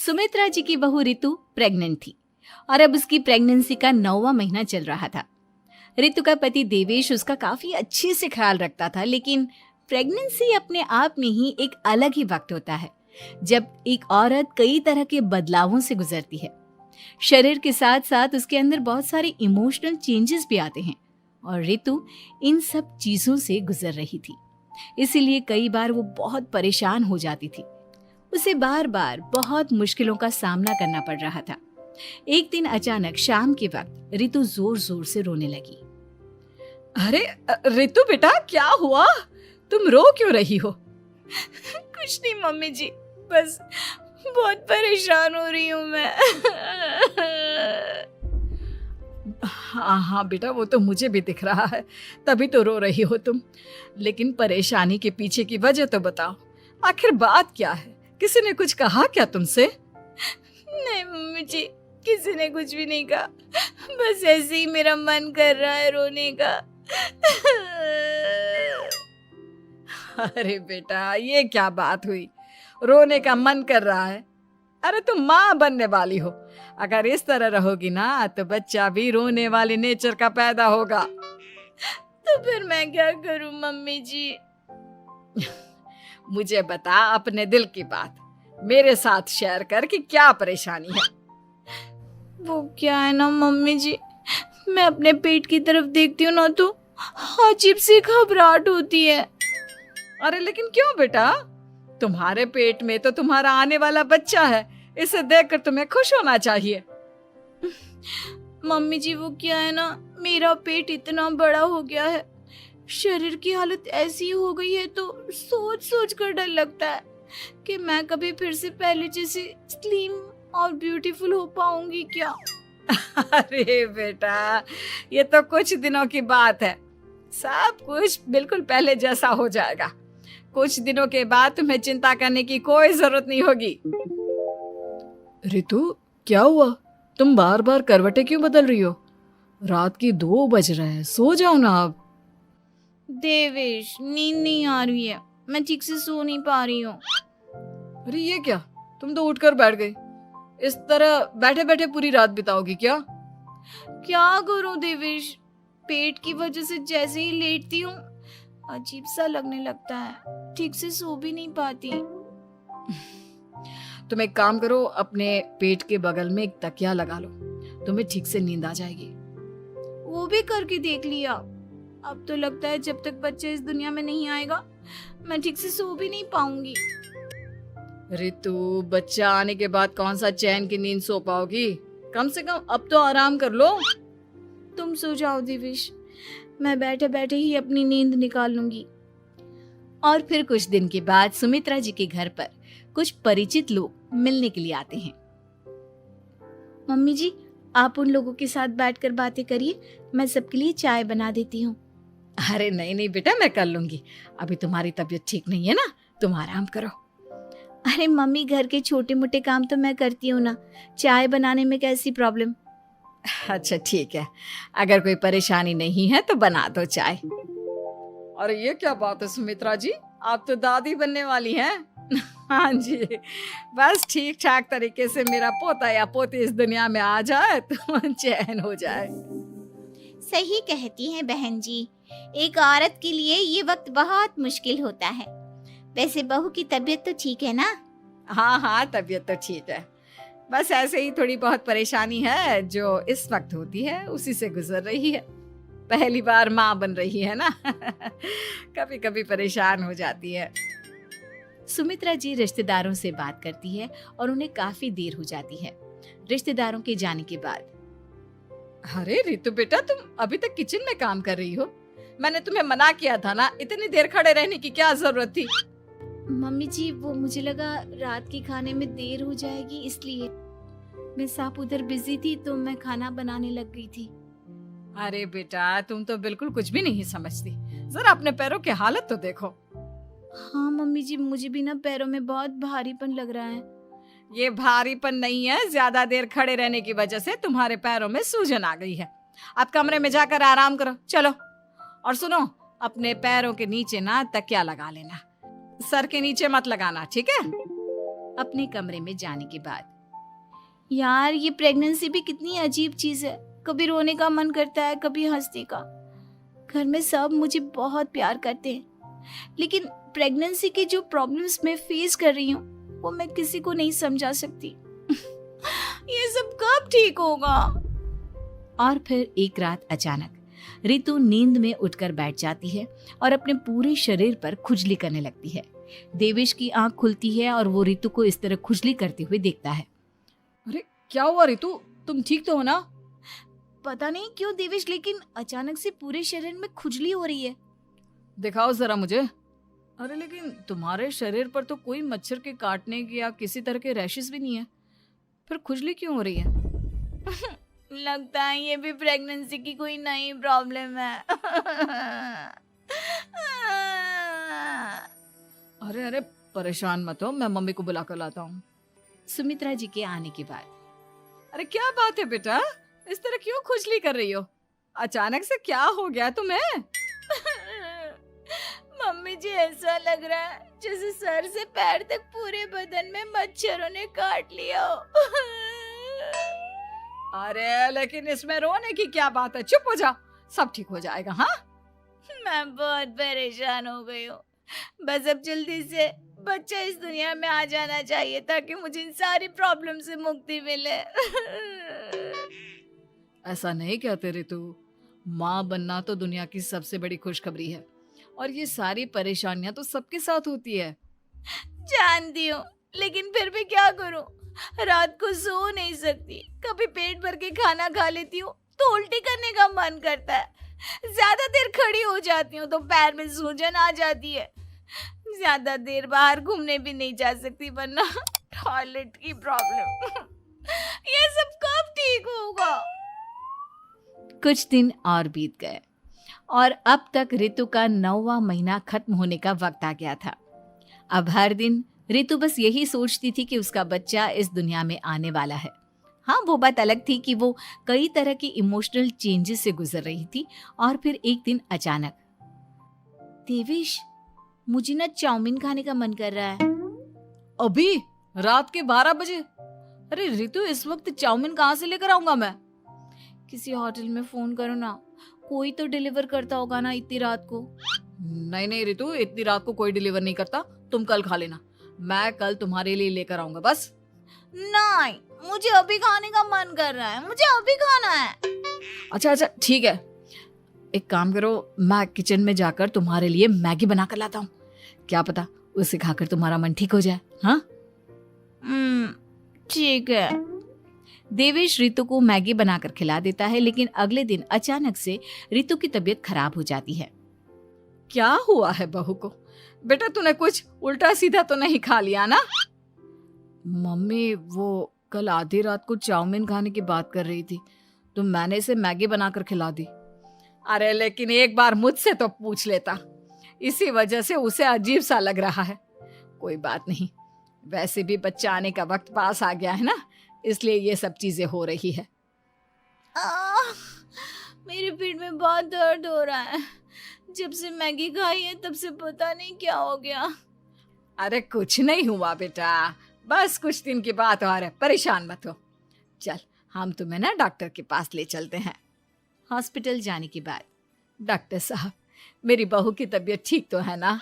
सुमित्रा जी की बहू रितु प्रेग्नेंट थी और अब उसकी प्रेगनेंसी का 9वां महीना चल रहा था। रितु का पति देवेश उसका काफी अच्छे से ख्याल रखता था, लेकिन प्रेगनेंसी अपने आप में ही एक अलग ही वक्त होता है जब एक औरत कई तरह के बदलावों से गुजरती है। शरीर के साथ साथ उसके अंदर बहुत सारे इमोशनल चेंजेस भी आते हैं और रितु इन सब चीजों से गुजर रही थी। इसीलिए कई बार वो बहुत परेशान हो जाती थी। उसे बार बार बहुत मुश्किलों का सामना करना पड़ रहा था। एक दिन अचानक शाम के वक्त रितु जोर जोर से रोने लगी। अरे रितु बेटा, क्या हुआ? तुम रो क्यों रही हो? कुछ नहीं मम्मी जी, बस बहुत परेशान हो रही हूँ मैं। हाँ बेटा, वो तो मुझे भी दिख रहा है, तभी तो रो रही हो तुम। लेकिन परेशानी के पीछे की वजह तो बताओ, आखिर बात क्या है? किसी ने कुछ कहा क्या तुमसे? नहीं मम्मी जी, किसी ने कुछ भी नहीं कहा, बस ऐसे ही मेरा मन कर रहा है रोने का। अरे बेटा, ये क्या बात हुई? रोने का मन कर रहा है? अरे तुम माँ बनने वाली हो, अगर इस तरह रहोगी ना तो बच्चा भी रोने वाले नेचर का पैदा होगा। तो फिर मैं क्या करूं मम्मी जी? मुझे बता अपने दिल की बात, मेरे साथ शेयर कर कि क्या परेशानी है। वो क्या है ना मम्मी जी, मैं अपने पेट की तरफ देखती हूँ ना तो अजीब सी घबराहट होती है। अरे लेकिन क्यों बेटा? तुम्हारे पेट में तो तुम्हारा आने वाला बच्चा है, इसे देखकर तुम्हें खुश होना चाहिए। मम्मी जी वो क्या है ना, मेरा पेट इतना बड़ा हो गया है, शरीर की हालत ऐसी हो गई है तो सोच सोच कर डर लगता है कि मैं कभी फिर से पहले जैसी स्लिम और ब्यूटीफुल हो पाऊंगी क्या। अरे बेटा, ये तो कुछ दिनों की बात है, सब कुछ बिल्कुल पहले जैसा हो जाएगा। कुछ दिनों के बाद तुम्हें चिंता करने की कोई जरूरत नहीं होगी। रितु, क्या हुआ? तुम बार बार करवटें क्यों बदल रही हो? रात की 2 बज रहे हैं, सो जाओ ना अब। देवेश, नींद नहीं आ रही है, मैं ठीक से सो नहीं पा रही हूँ। अरे ये क्या, तुम तो उठकर बैठ गई। इस तरह बैठे बैठे पूरी रात बिताओगी क्या? क्या करूं देवेश, पेट की वजह से जैसे ही लेटती हूँ अजीब सा लगने लगता है, ठीक से सो भी नहीं पाती। तुम एक काम करो, अपने पेट के बगल में एक तकिया लगा लो, तुम्हें ठीक से नींद आ जाएगी। वो भी करके देख लिया, अब तो लगता है जब तक बच्चा इस दुनिया में नहीं आएगा मैं ठीक से सो भी नहीं पाऊंगी। रितु, बच्चा आने के बाद कौन सा चैन की नींद सो पाओगी? कम से कम अब तो आराम कर लो। तुम सो जाओ देवेश, मैं बैठे बैठे ही अपनी नींद निकाल लूंगी। और फिर कुछ दिन के बाद सुमित्रा जी के घर पर कुछ परिचित लोग मिलने के लिए आते हैं। मम्मी जी, आप उन लोगों के साथ बैठकर बातें करिए, मैं सबके लिए चाय बना देती हूँ। अरे नहीं नहीं बेटा, मैं कर लूंगी, अभी तुम्हारी तबीयत ठीक नहीं है ना, तुम आराम करो। अरे मम्मी, घर के छोटे मोटे काम तो मैं करती हूँ ना, चाय बनाने में कैसी प्रॉब्लम? अच्छा ठीक है, अगर कोई परेशानी नहीं है तो बना दो चाय। अरे ये क्या बात है सुमित्रा जी, आप तो दादी बनने वाली हैं। हाँ जी, बस ठीक ठाक तरीके से मेरा पोता या पोती इस दुनिया में आ जाए तो चैन हो जाए। सही कहती हैं बहन जी, एक औरत के लिए ये वक्त बहुत मुश्किल होता है। वैसे बहू की तबीयत तो ठीक है ना? हाँ हाँ, तबीयत तो ठीक है, बस ऐसे ही थोड़ी बहुत परेशानी है जो इस वक्त होती है, उसी से गुजर रही है। पहली बार माँ बन रही है ना, कभी कभी परेशान हो जाती है। सुमित्रा जी रिश्तेदारों से बात करती है और उन्हें काफी देर हो जाती है। रिश्तेदारों के जाने के बाद, अरे रितु बेटा, तुम अभी तक किचन में काम कर रही हो? मैंने तुम्हें मना किया था ना, इतनी देर खड़े रहने की क्या जरूरत थी? मम्मी जी, वो मुझे लगा रात के खाने में देर हो जाएगी, इसलिए मैं साफ उधर बिजी थी तो मैं खाना बनाने लग गई थी। अरे बेटा, तुम तो बिल्कुल कुछ भी नहीं समझती, जरा अपने पैरों की हालत तो देखो। हाँ मम्मी जी, मुझे भी ना पैरों में बहुत भारीपन लग रहा है। ये भारीपन नहीं है, ज्यादा देर खड़े रहने की वजह से तुम्हारे पैरों में सूजन आ गई है। अब कमरे में जाकर आराम करो, चलो। और सुनो, अपने पैरों के नीचे ना तकिया लगा लेना, सर के नीचे मत लगाना, ठीक है? अपने कमरे में जाने के बाद यार ये प्रेगनेंसी भी कितनी अजीब चीज है, कभी रोने का मन करता है कभी हंसने का। घर में सब मुझे बहुत प्यार करते हैं, लेकिन प्रेगनेंसी की जो प्रॉब्लम्स मैं फेस कर रही हूँ वो मैं किसी को नहीं समझा सकती। ये सब कब ठीक होगा? और फिर एक रात अचानक रितु नींद में उठकर बैठ जाती है और अपने पूरे शरीर पर खुजली करने लगती है। देवेश की आंख खुलती है और वो रितु को इस तरह खुजली करते हुए देखता है। अरे क्या हुआ रितु, तुम ठीक तो हो ना? पता नहीं क्यों देवेश, लेकिन अचानक से पूरे शरीर में खुजली हो रही है। दिखाओ जरा मुझे। अरे लेकिन तुम्हारे शरीर पर तो कोई मच्छर के काटने की या किसी तरह के रैशेस भी नहीं है, फिर खुजली क्यों हो रही है? लगता है ये भी प्रेगनेंसी की कोई नई प्रॉब्लम है। अरे अरे परेशान मत हो, मैं मम्मी को बुला कर लाता हूँ। सुमित्रा जी के आने के बाद अरे क्या बात है बेटा, इस तरह क्यों खुजली कर रही हो? अचानक से क्या हो गया तुम्हें? मम्मी जी ऐसा लग रहा है जैसे सर से पैर तक पूरे बदन में मच्छरों ने काट लिया हो। अरे लेकिन इसमें रोने की क्या बात है, चुप हो जाओ, सब ठीक हो जाएगा। हाँ मैं बहुत परेशान हो गई हूँ, बस अब जल्दी से बच्चा इस दुनिया में आ जाना चाहिए ताकि मुझे इन सारी प्रॉब्लम से मुक्ति मिले। ऐसा नहीं कहते रितु, माँ बनना तो दुनिया की सबसे बड़ी खुशखबरी है और ये सारी परेशानियां तो सबके साथ होती है। जानती हूँ, लेकिन फिर भी क्या करूँ, रात को सो नहीं सकती, कभी पेट भर के खाना खा लेती हूँ तो उल्टी करने का मन करता है, ज्यादा देर खड़ी हो जाती हूँ तो पैर में सूजन आ जाती है, ज्यादा देर बाहर घूमने भी नहीं जा सकती वरना टॉयलेट की प्रॉब्लम। ये सब कब ठीक होगा? कुछ दिन और बीत गए और अब तक रितु का 9वां महीना खत्म होने का वक्त आ गया था। अब हर दिन रितु बस यही सोचती थी कि उसका बच्चा इस दुनिया में आने वाला है। हाँ, वो बात अलग थी कि वो कई तरह की इमोशनल चेंजेस से गुजर रही थी और फिर एक दिन अचानक, देवेश मुझे ना चाउमीन खाने का मन कर रहा है। अभी रात के 12 बजे? अरे रितु, इस वक्त चाउमीन कहाँ से लेकर आऊंगा मैं? किसी होटल में फोन करो ना, कोई तो डिलीवर करता होगा ना इतनी रात को। नहीं नहीं रितु, इतनी रात को कोई डिलीवर नहीं करता, तुम कल खा लेना, मैं कल तुम्हारे लिए लेकर आऊंगा बस। नहीं, मुझे अभी खाने का मन कर रहा है, मुझे अभी खाना है। अच्छा अच्छा ठीक है, एक काम करो, मैं किचन में जाकर तुम्हारे लिए मैगी बना कर लाता हूँ, क्या पता उसे खाकर तुम्हारा मन ठीक हो जाए। हाँ ठीक है। देवेश रितु को मैगी बनाकर खिला देता है, लेकिन अगले दिन अचानक से रितु की तबीयत खराब हो जाती है। क्या हुआ है बहू को? बेटा तूने कुछ उल्टा सीधा तो नहीं खा लिया ना? मम्मी वो कल आधी रात को चाउमीन खाने की बात कर रही थी तो मैंने इसे मैगी बनाकर खिला दी। अरे लेकिन एक बार मुझसे तो पूछ लेता, इसी वजह से उसे अजीब सा लग रहा है। कोई बात नहीं, वैसे भी बच्चा आने का वक्त पास आ गया है ना, इसलिए ये सब चीजें हो रही है। मेरे पेट में बहुत दर्द हो रहा है, जब से मैगी खाई है तब से पता नहीं क्या हो गया। अरे कुछ नहीं हुआ बेटा, बस कुछ दिन की बात और है, परेशान मत हो। चल हम तुम्हें ना डॉक्टर के पास ले चलते हैं। हॉस्पिटल जाने के बाद, डॉक्टर साहब, मेरी बहू की तबीयत ठीक तो है ना?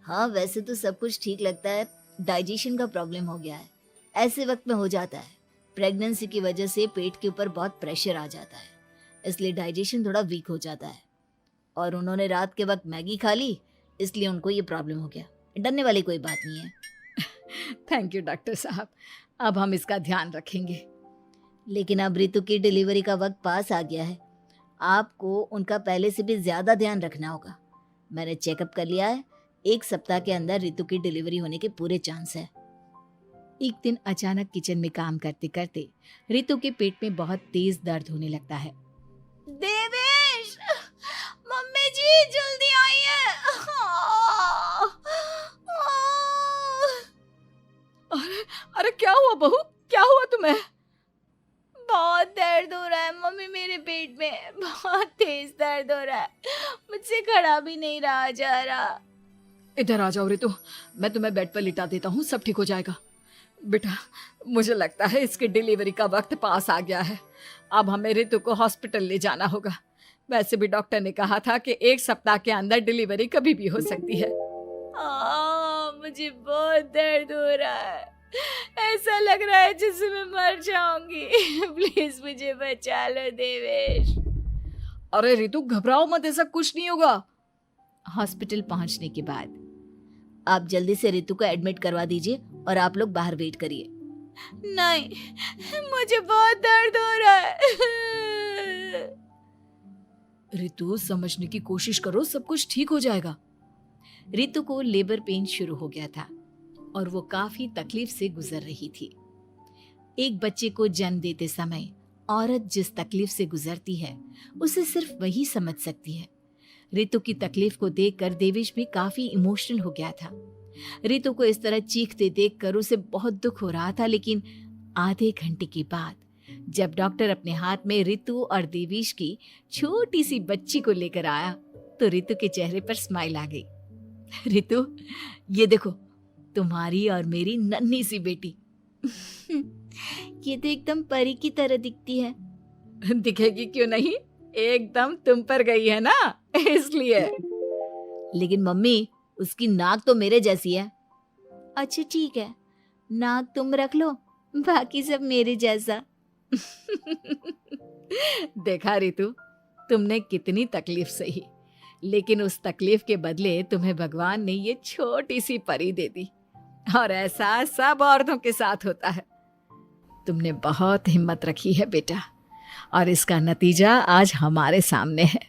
हाँ, वैसे तो सब कुछ ठीक लगता है, डाइजेशन का प्रॉब्लम हो गया है, ऐसे वक्त में हो जाता है। प्रेगनेंसी की वजह से पेट के ऊपर बहुत प्रेशर आ जाता है, इसलिए डाइजेशन थोड़ा वीक हो जाता है। और उन्होंने रात के वक्त मैगी खा ली, इसलिए उनको ये प्रॉब्लम हो गया। डरने वाली कोई बात नहीं है। थैंक यू डॉक्टर साहब, अब हम इसका ध्यान रखेंगे। लेकिन अब रितु की डिलीवरी का वक्त पास आ गया है, आपको उनका पहले से भी ज़्यादा ध्यान रखना होगा। मैंने चेकअप कर लिया है, 1 सप्ताह के अंदर रितु की डिलीवरी होने के पूरे चांस है। एक दिन अचानक किचन में काम करते करते रितु के पेट में बहुत तेज दर्द होने लगता है। देवेश, मम्मी जी जल्दी आइए। अरे अरे क्या हुआ बहू, क्या हुआ तुम्हें? बहुत दर्द हो रहा है मम्मी, मेरे पेट में बहुत तेज दर्द हो रहा है, मुझसे खड़ा भी नहीं रहा जा रहा। इधर आ जाओ रितु, मैं तुम्हें बेड पर लिटा देता हूँ, सब ठीक हो जाएगा। बेटा मुझे लगता है इसकी डिलीवरी का वक्त पास आ गया है। अब हमें रितु को हॉस्पिटल ले जाना होगा। वैसे भी डॉक्टर ने कहा था कि 1 सप्ताह के अंदर डिलीवरी कभी भी हो सकती है। मुझे बहुत दर्द हो रहा है, ऐसा लग रहा है जैसे मैं मर जाऊंगी। प्लीज मुझे बचा लो देवेश। अरे रितु घबराओ मत, ऐसा कुछ नहीं होगा। हॉस्पिटल पहुंचने के बाद आप जल्दी से रितु को एडमिट करवा दीजिए और आप लोग बाहर वेट करिए। नहीं, मुझे बहुत दर्द हो रहा है। रितु समझने की कोशिश करो, सब कुछ ठीक हो जाएगा। रितु को लेबर पेन शुरू हो गया था और वो काफी तकलीफ से गुजर रही थी। एक बच्चे को जन्म देते समय औरत जिस तकलीफ से गुजरती है उसे सिर्फ वही समझ सकती है। रितु की तकलीफ को देखकर देवेश भी काफी इमोशनल हो गया था। रितु को इस तरह चीखते देखकर उसे बहुत दुख हो रहा था, लेकिन आधे घंटे के बाद जब डॉक्टर अपने हाथ में रितु और देवेश की छोटी सी बच्ची को लेकर आया तो रितु के चेहरे पर स्माइल आ गई। रितु, ये देखो तुम्हारी और मेरी नन्ही सी बेटी। ये तो एकदम परी की तरह दिखती है। दिखेगी क्यों नहीं, एकदम तुम पर गई है ना, इसलिए। लेकिन मम्मी, उसकी नाक तो मेरे जैसी है। अच्छा ठीक है, नाक तुम रख लो, बाकी सब मेरे जैसा। देखा रितु, तुमने कितनी तकलीफ सही, लेकिन उस तकलीफ के बदले तुम्हें भगवान ने ये छोटी सी परी दे दी। और ऐसा सब औरतों के साथ होता है। तुमने बहुत हिम्मत रखी है बेटा, और इसका नतीजा आज हमारे सामने है।